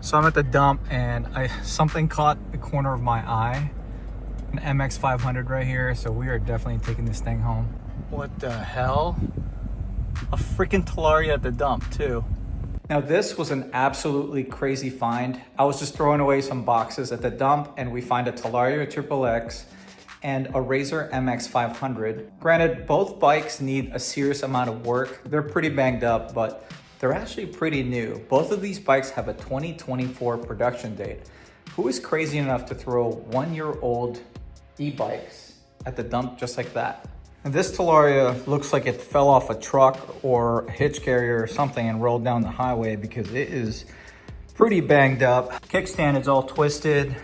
So I'm at the dump and something caught the corner of my eye. An MX500 right here. So we are definitely taking this thing home. What the hell? A freaking Talaria at the dump too. Now this was an absolutely crazy find. I was just throwing away some boxes at the dump and we find a Talaria XXX and a Razer MX500. Granted, both bikes need a serious amount of work. They're pretty banged up, but they're actually pretty new. Both of these bikes have a 2024 production date. Who is crazy enough to throw 1-year-old e-bikes at the dump just like that? And this Talaria looks like it fell off a truck or a hitch carrier or something and rolled down the highway because it is pretty banged up. Kickstand is all twisted.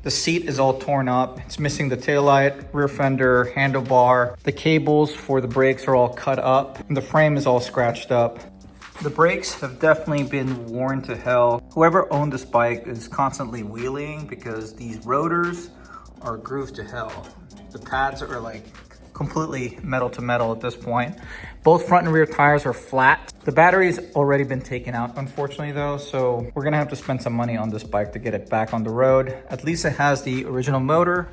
The seat is all torn up. It's missing the taillight, rear fender, handlebar. The cables for the brakes are all cut up and the frame is all scratched up. The brakes have definitely been worn to hell. Whoever owned this bike is constantly wheeling because these rotors are grooved to hell. The pads are like completely metal to metal at this point. Both front and rear tires are flat. The battery's already been taken out, unfortunately though, so we're gonna have to spend some money on this bike to get it back on the road. At least it has the original motor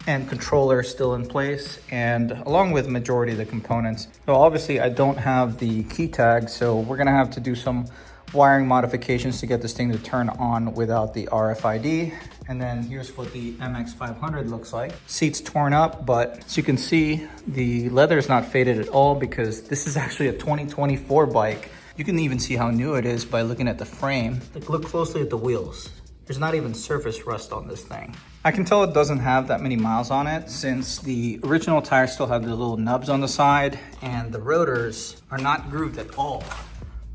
and controller still in place, and along with majority of the components. So obviously I don't have the key tag, so we're gonna have to do some wiring modifications to get this thing to turn on without the RFID. And then here's what the MX500 looks like. Seat's torn up, but as you can see, the leather is not faded at all because this is actually a 2024 bike. You can even see how new it is by looking at the frame. Like, look closely at the wheels. There's not even surface rust on this thing. I can tell it doesn't have that many miles on it since the original tires still have the little nubs on the side and the rotors are not grooved at all,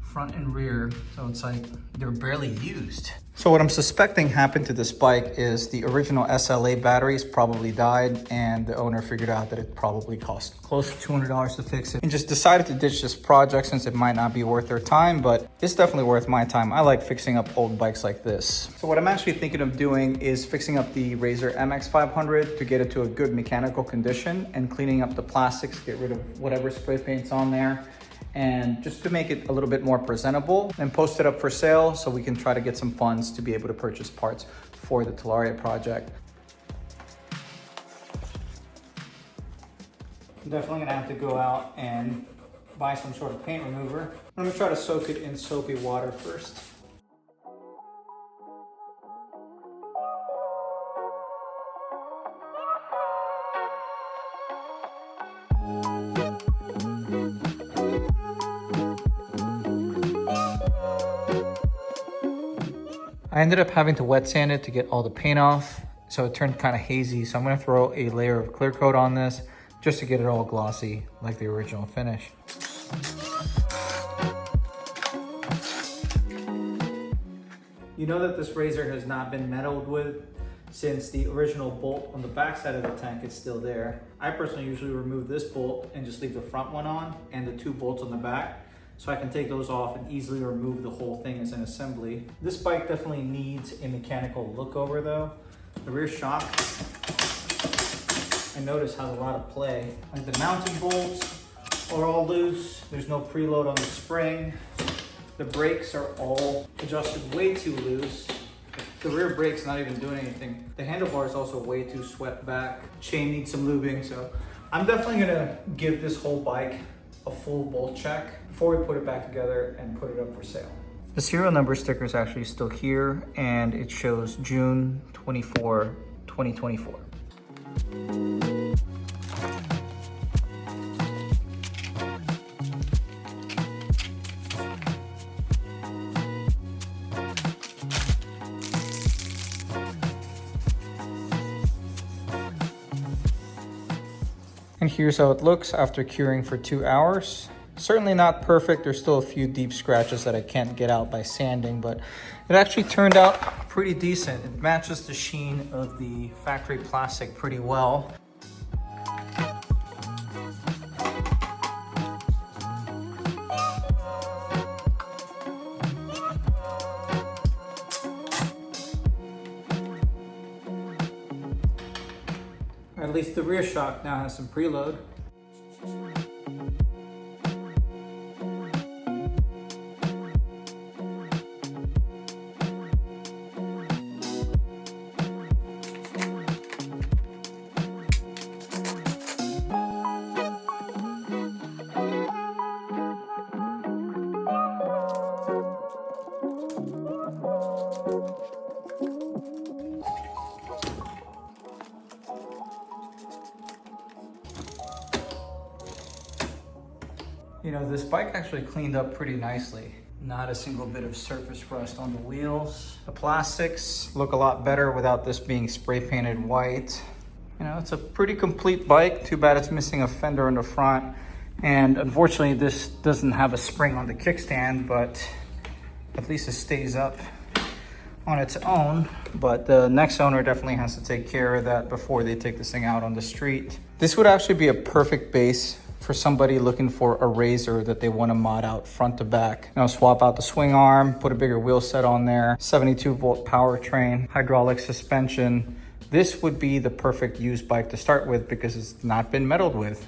front and rear. So it's like they're barely used. So what I'm suspecting happened to this bike is the original SLA batteries probably died and the owner figured out that it probably cost close to $200 to fix it and just decided to ditch this project since it might not be worth their time, but it's definitely worth my time. I like fixing up old bikes like this. So what I'm actually thinking of doing is fixing up the Razer MX500 to get it to a good mechanical condition and cleaning up the plastics, get rid of whatever spray paint's on there, and just to make it a little bit more presentable and post it up for sale so we can try to get some funds to be able to purchase parts for the Talaria project. I'm definitely gonna have to go out and buy some sort of paint remover. I'm gonna try to soak it in soapy water first. I ended up having to wet sand it to get all the paint off, so it turned kind of hazy. So I'm gonna throw a layer of clear coat on this just to get it all glossy like the original finish. You know that this Razer has not been meddled with since the original bolt on the back side of the tank is still there. I personally usually remove this bolt and just leave the front one on and the 2 bolts on the back, so I can take those off and easily remove the whole thing as an assembly. This bike definitely needs a mechanical look over though. The rear shock, I noticed, has a lot of play. Like the mounting bolts are all loose. There's no preload on the spring. The brakes are all adjusted way too loose. The rear brake's not even doing anything. The handlebar is also way too swept back. Chain needs some lubing, so I'm definitely gonna give this whole bike a full bolt check before we put it back together and put it up for sale. The serial number sticker is actually still here and it shows June 24, 2024. And here's how it looks after curing for 2 hours. Certainly not perfect. There's still a few deep scratches that I can't get out by sanding, but it actually turned out pretty decent. It matches the sheen of the factory plastic pretty well. At least the rear shock now has some preload. You know, this bike actually cleaned up pretty nicely. Not a single bit of surface rust on the wheels. The plastics look a lot better without this being spray painted white. You know, it's a pretty complete bike. Too bad it's missing a fender in the front. And unfortunately, this doesn't have a spring on the kickstand, but at least it stays up on its own. But the next owner definitely has to take care of that before they take this thing out on the street. This would actually be a perfect base for somebody looking for a Razor that they want to mod out front to back. You know, swap out the swing arm, put a bigger wheel set on there, 72 volt powertrain, hydraulic suspension. This would be the perfect used bike to start with because it's not been meddled with.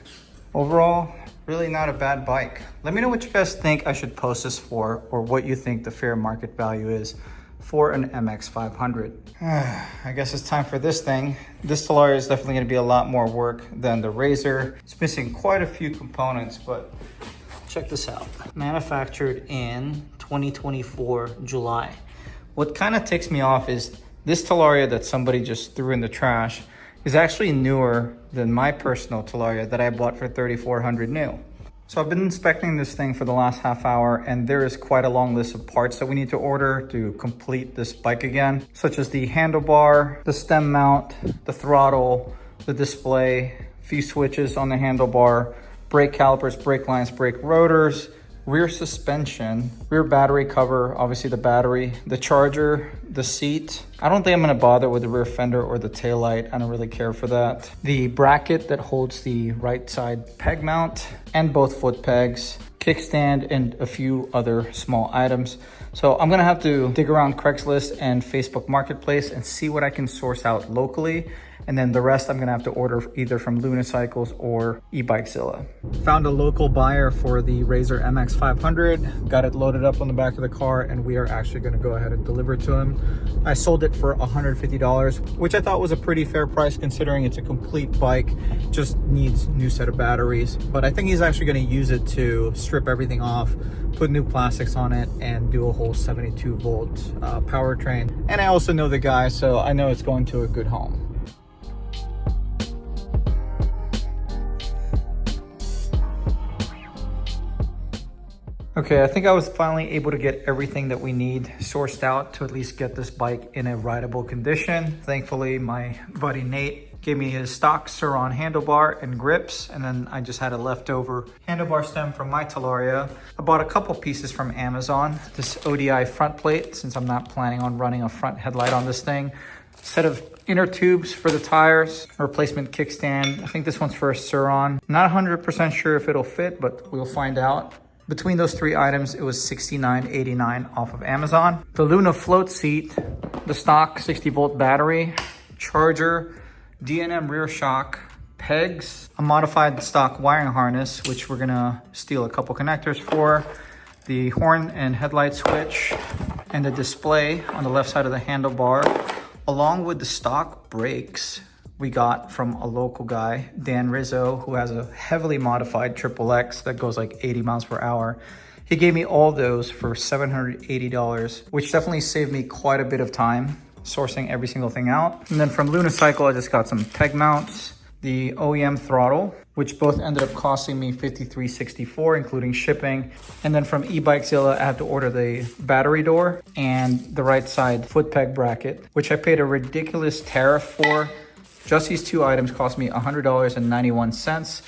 Overall, really not a bad bike. Let me know what you guys think I should post this for, or what you think the fair market value is for an MX500. I guess it's time for this thing. This Talaria is definitely gonna be a lot more work than the Razer. It's missing quite a few components, but check this out. Manufactured in 2024, July. What kind of ticks me off is this Talaria that somebody just threw in the trash is actually newer than my personal Talaria that I bought for $3,400 new. So I've been inspecting this thing for the last half hour, and there is quite a long list of parts that we need to order to complete this bike again, such as the handlebar, the stem mount, the throttle, the display, a few switches on the handlebar, brake calipers, brake lines, brake rotors, rear suspension, rear battery cover, obviously the battery, the charger, the seat. I don't think I'm gonna bother with the rear fender or the taillight. I don't really care for that. The bracket that holds the right side peg mount and both foot pegs, kickstand, and a few other small items. So I'm gonna have to dig around Craigslist and Facebook Marketplace and see what I can source out locally. And then the rest I'm gonna have to order either from Lunicycles or eBikeZilla. Found a local buyer for the Razer MX500, got it loaded up on the back of the car, and we are actually gonna go ahead and deliver it to him. I sold it for $150, which I thought was a pretty fair price considering it's a complete bike, just needs a new set of batteries. But I think he's actually gonna use it to strip everything off, put new plastics on it, and do a whole 72 volt powertrain. And I also know the guy, so I know it's going to a good home. Okay, I think I was finally able to get everything that we need sourced out to at least get this bike in a rideable condition. Thankfully, my buddy Nate gave me his stock Sur-On handlebar and grips, and then I just had a leftover handlebar stem from my Talaria. I bought a couple pieces from Amazon. This ODI front plate, since I'm not planning on running a front headlight on this thing. Set of inner tubes for the tires, replacement kickstand. I think this one's for a Sur-On. Not 100% sure if it'll fit, but we'll find out. Between those three items, it was $69.89 off of Amazon. The Luna float seat, the stock 60 volt battery, charger, D&M rear shock, pegs, a modified stock wiring harness, which we're gonna steal a couple connectors for, the horn and headlight switch, and the display on the left side of the handlebar, along with the stock brakes we got from a local guy, Dan Rizzo, who has a heavily modified XXX that goes like 80 miles per hour. He gave me all those for $780, which definitely saved me quite a bit of time sourcing every single thing out. And then from Lunicycle, I just got some peg mounts, the OEM throttle, which both ended up costing me $53.64, including shipping. And then from eBikeZilla, I had to order the battery door and the right side foot peg bracket, which I paid a ridiculous tariff for. Just these two items cost me $100.91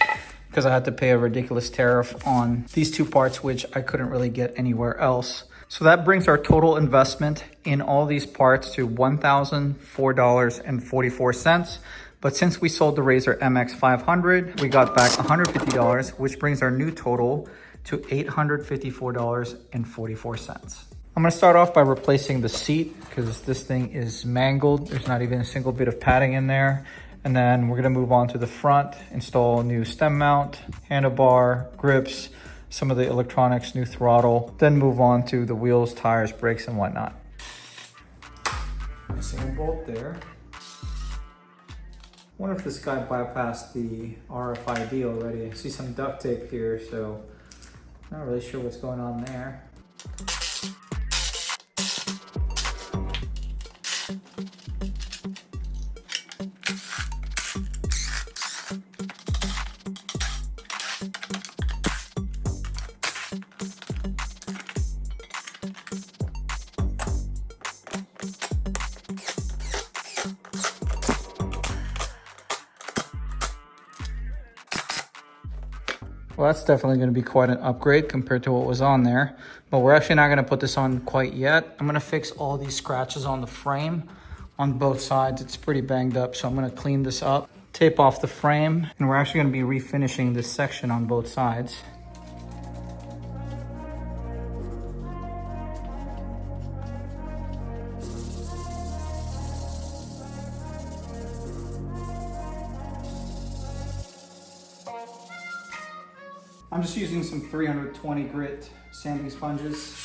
because I had to pay a ridiculous tariff on these two parts, which I couldn't really get anywhere else. So that brings our total investment in all these parts to $1,004.44. But since we sold the Razer MX500, we got back $150, which brings our new total to $854.44. I'm gonna start off by replacing the seat because this thing is mangled. There's not even a single bit of padding in there. And then we're gonna move on to the front, install a new stem mount, handlebar, grips, some of the electronics, new throttle, then move on to the wheels, tires, brakes, and whatnot. Single bolt there. I wonder if this guy bypassed the RFID already. I see some duct tape here, so not really sure what's going on there. Well, that's definitely going to be quite an upgrade compared to what was on there. But we're actually not going to put this on quite yet. I'm going to fix all these scratches on the frame on both sides. It's pretty banged up, so I'm going to clean this up, tape off the frame, and we're actually going to be refinishing this section on both sides. I'm just using some 320 grit sanding sponges.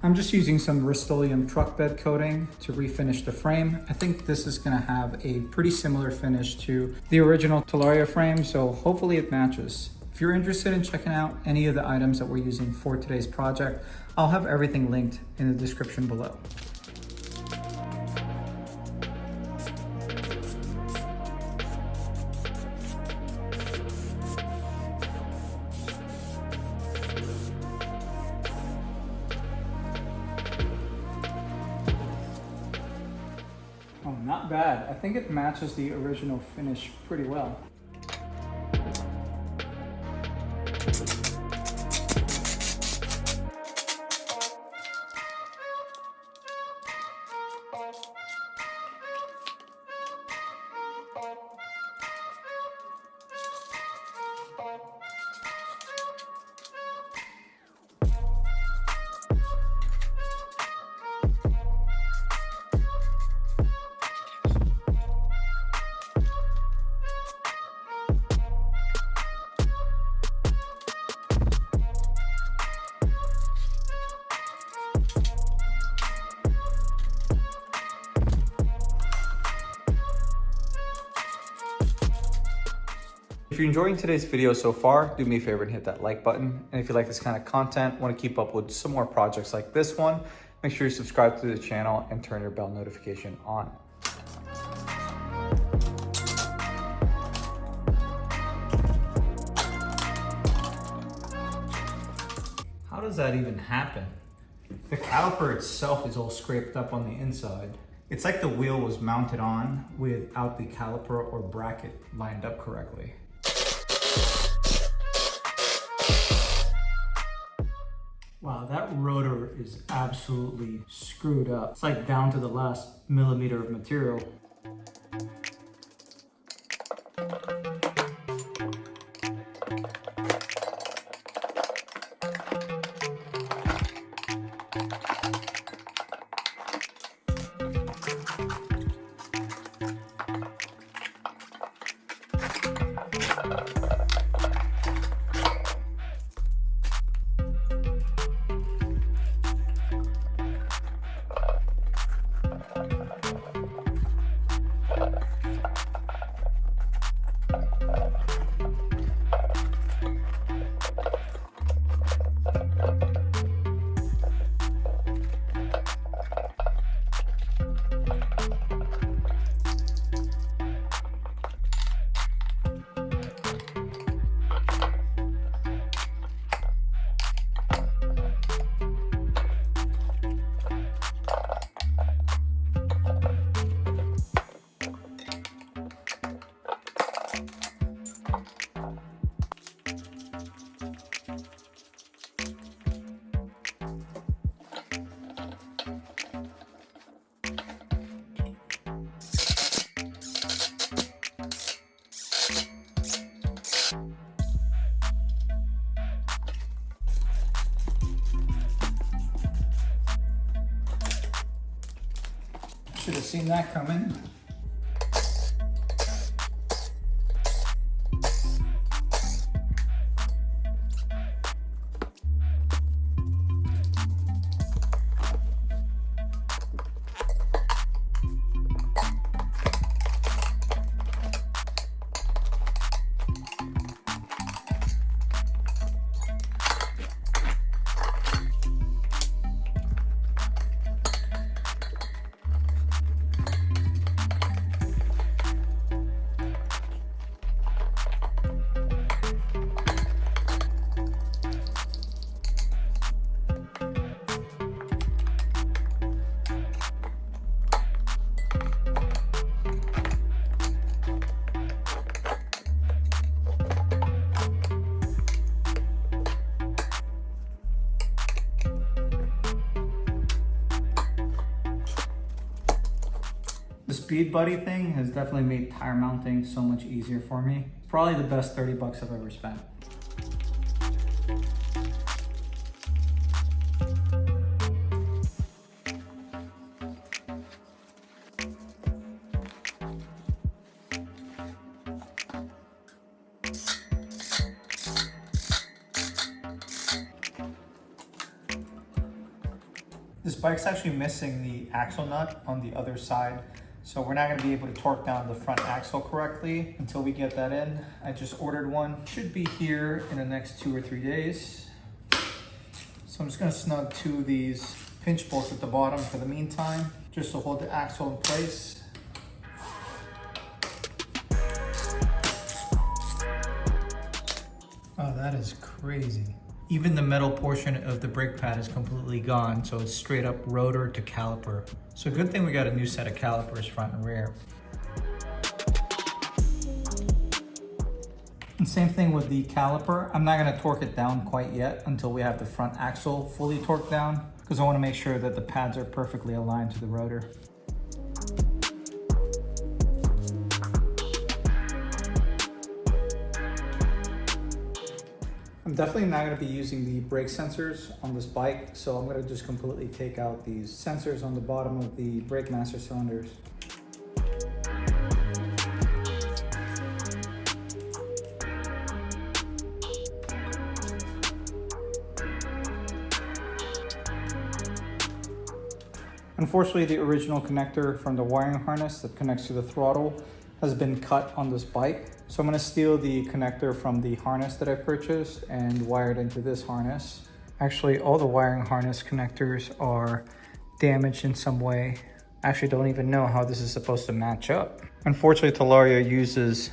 I'm just using some Rust-Oleum truck bed coating to refinish the frame. I think this is gonna have a pretty similar finish to the original Talaria frame, so hopefully it matches. If you're interested in checking out any of the items that we're using for today's project, I'll have everything linked in the description below. Oh, not bad. I think it matches the original finish pretty well. If you're enjoying today's video so far, do me a favor and hit that like button. And if you like this kind of content, want to keep up with some more projects like this one, make sure you subscribe to the channel and turn your bell notification on. How does that even happen? The caliper itself is all scraped up on the inside. It's like the wheel was mounted on without the caliper or bracket lined up correctly. Wow, that rotor is absolutely screwed up. It's like down to the last millimeter of material. Should have seen that coming. Speed Buddy thing has definitely made tire mounting so much easier for me. Probably the best 30 bucks I've ever spent. This bike's actually missing the axle nut on the other side, so we're not going to be able to torque down the front axle correctly until we get that in. I just ordered one. Should be here in the next 2 or 3 days. So I'm just going to snug 2 of these pinch bolts at the bottom for the meantime, just to hold the axle in place. Oh, that is crazy. Even the metal portion of the brake pad is completely gone, so it's straight up rotor to caliper. So good thing we got a new set of calipers front and rear. And same thing with the caliper. I'm not gonna torque it down quite yet until we have the front axle fully torqued down, because I wanna make sure that the pads are perfectly aligned to the rotor. I'm definitely not going to be using the brake sensors on this bike, so I'm going to just completely take out these sensors on the bottom of the brake master cylinders. Unfortunately, the original connector from the wiring harness that connects to the throttle has been cut on this bike. So I'm gonna steal the connector from the harness that I purchased and wire it into this harness. Actually, all the wiring harness connectors are damaged in some way. I actually don't even know how this is supposed to match up. Unfortunately, Talaria uses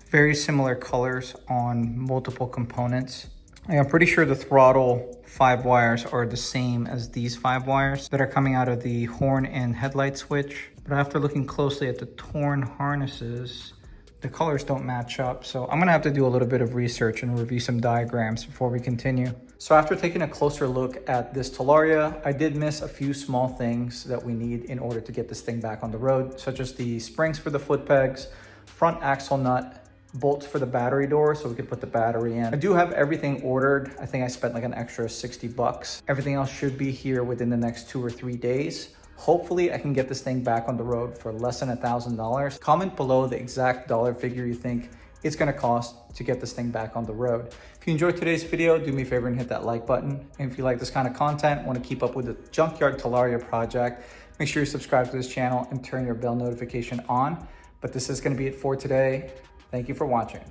very similar colors on multiple components. I'm pretty sure the throttle 5 wires are the same as these 5 wires that are coming out of the horn and headlight switch. But after looking closely at the torn harnesses, the colors don't match up. So I'm gonna have to do a little bit of research and review some diagrams before we continue. So after taking a closer look at this Talaria, I did miss a few small things that we need in order to get this thing back on the road, such as the springs for the foot pegs, front axle nut, bolts for the battery door so we could put the battery in. I do have everything ordered. I think I spent like an extra 60 bucks. Everything else should be here within the next 2 or 3 days. Hopefully I can get this thing back on the road for less than $1,000. Comment below the exact dollar figure you think it's gonna cost to get this thing back on the road. If you enjoyed today's video, do me a favor and hit that like button. And if you like this kind of content, want to keep up with the Junkyard Talaria project, make sure you subscribe to this channel and turn your bell notification on. But this is gonna be it for today. Thank you for watching.